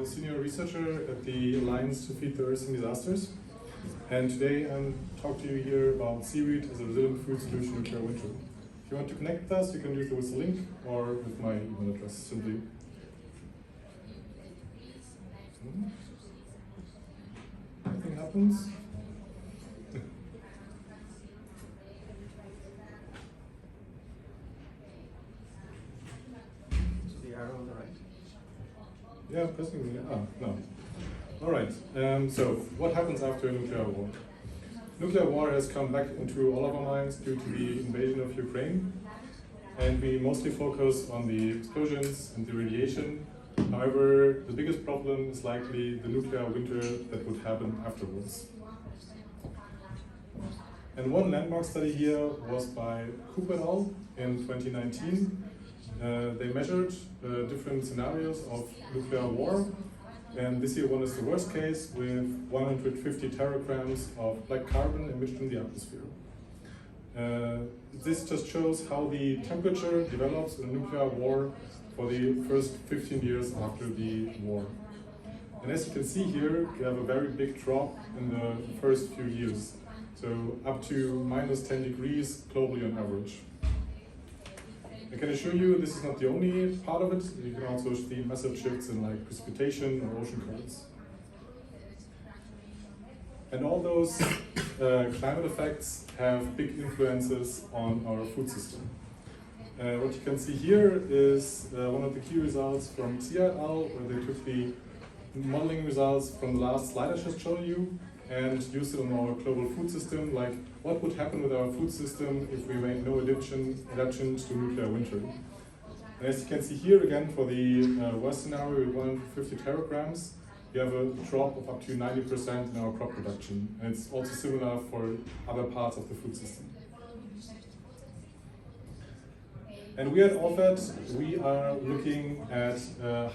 a senior researcher at the Alliance to Feed the Earth in Disasters. And today I'm talking to you here about seaweed as a resilient food solution in nuclear winter. If you want to connect with us, you can do so with the link or with my email address simply. Nothing happens. Arrow on the right. Yeah, pressing the, no. Alright, so what happens after a nuclear war? Nuclear war has come back into all of our minds due to the invasion of Ukraine, and we mostly focus on the explosions and the radiation. However, the biggest problem is likely the nuclear winter that would happen afterwards. And one landmark study here was by Cooper et al. In 2019. They measured different scenarios of nuclear war, and this year one is the worst case with 150 teragrams of black carbon emitted in the atmosphere. This just shows how the temperature develops in a nuclear war for the first 15 years after the war. And as you can see here, we have a very big drop in the first few years, so up to minus 10 degrees globally on average. I can assure you this is not the only part of it. You can also see massive shifts in like precipitation or ocean currents. And all those climate effects have big influences on our food system. What you can see here is one of the key results from Seaweed et al., where they took the modeling results from the last slide I just showed you and used it on our global food system, like what would happen with our food system if we made no adaptation to nuclear winter. And as you can see here again, for the worst scenario with 150 teragrams, we have a drop of up to 90% in our crop production. And it's also similar for other parts of the food system. And we at OFED, we are looking at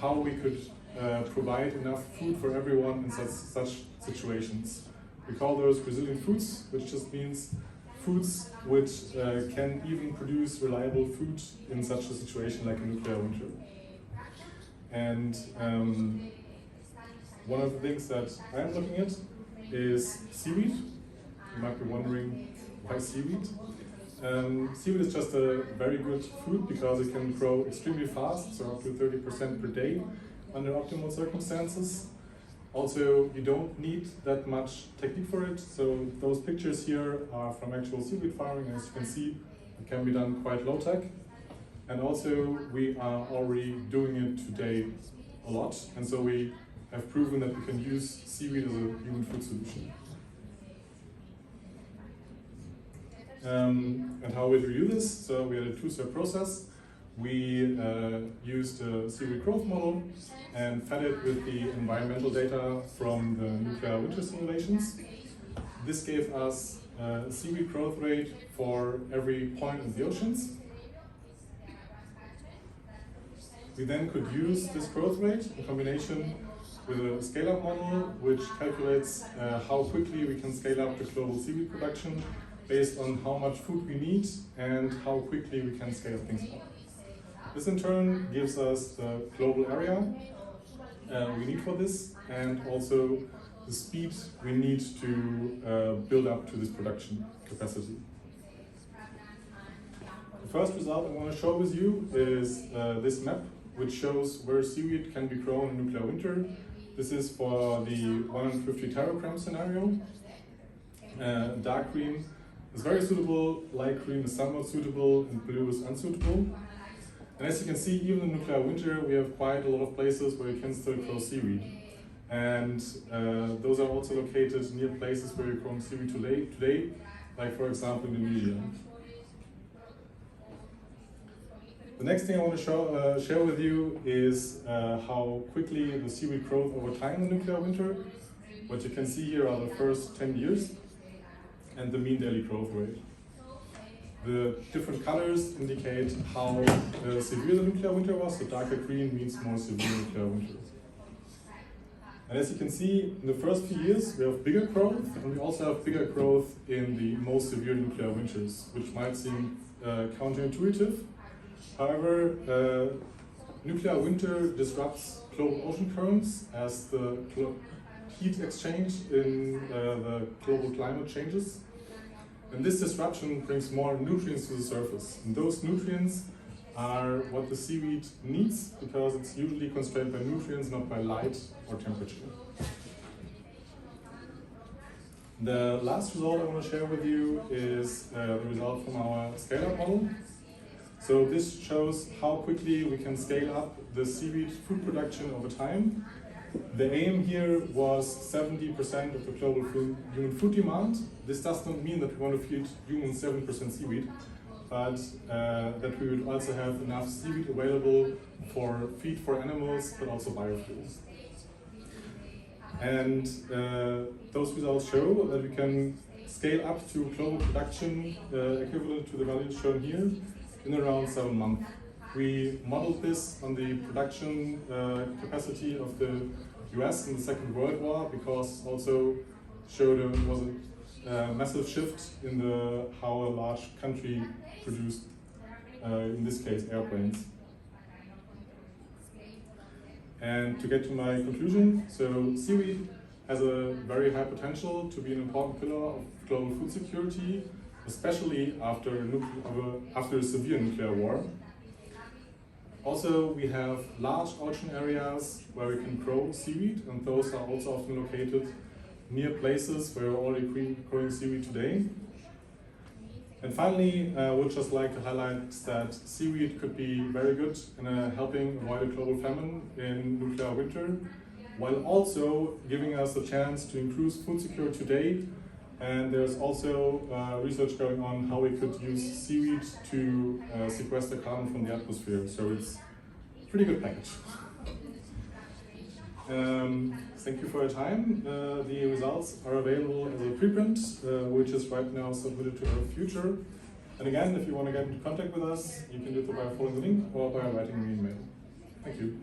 how we could provide enough food for everyone in such situations. We call those resilient foods, which just means foods which can even produce reliable food in such a situation like a nuclear winter. And one of the things that I'm looking at is seaweed. You might be wondering why seaweed. Seaweed is just a very good food because it can grow extremely fast, so up to 30% per day under optimal circumstances. Also, you don't need that much technique for it, so those pictures here are from actual seaweed farming. As you can see, it can be done quite low-tech. And also, we are already doing it today a lot, and so we have proven that we can use seaweed as a human food solution. And how we do this? So we had a two-step process. We used a seaweed growth model and fed it with the environmental data from the nuclear winter simulations. This gave us a seaweed growth rate for every point in the oceans. We then could use this growth rate in combination with a scale-up model, which calculates how quickly we can scale up the global seaweed production based on how much food we need and how quickly we can scale things up. This in turn gives us the global area we need for this, and also the speed we need to build up to this production capacity. The first result I want to show with you is this map, which shows where seaweed can be grown in nuclear winter. This is for the 150 teragram scenario. Dark green is very suitable, light green is somewhat suitable, and blue is unsuitable. And as you can see, even in nuclear winter, we have quite a lot of places where you can still grow seaweed. And those are also located near places where you grow seaweed today, like for example Indonesia. The next thing I want to share with you is how quickly the seaweed grows over time in the nuclear winter. What you can see here are the first 10 years and the mean daily growth rate. The different colors indicate how severe the nuclear winter was. The darker green means more severe nuclear winter. And as you can see, in the first few years we have bigger growth, and we also have bigger growth in the most severe nuclear winters, which might seem counterintuitive. However, nuclear winter disrupts global ocean currents as the heat exchange in the global climate changes. And this disruption brings more nutrients to the surface. And those nutrients are what the seaweed needs, because it's usually constrained by nutrients, not by light or temperature. The last result I want to share with you is the result from our scale-up model. So this shows how quickly we can scale up the seaweed food production over time. The aim here was 70% of the global human food demand. This does not mean that we want to feed humans 7% seaweed, but that we would also have enough seaweed available for feed for animals, but also biofuels. And those results show that we can scale up to global production equivalent to the values shown here in around 7 months. We modeled this on the production capacity of the US in the Second World War, because also showed there was a massive shift in how a large country produced, in this case, airplanes. And to get to my conclusion, so seaweed has a very high potential to be an important pillar of global food security, especially after a severe nuclear war. Also, we have large ocean areas where we can grow seaweed, and those are also often located near places where we're already growing seaweed today. And finally, I would just like to highlight that seaweed could be very good in helping avoid a global famine in nuclear winter, while also giving us a chance to improve food security today. And there's also research going on how we could use seaweed to sequester carbon from the atmosphere. So it's a pretty good package. Thank you for your time. The results are available as a preprint, which is right now submitted to our future. And again, if you want to get into contact with us, you can do it by following the link or by writing an email. Thank you.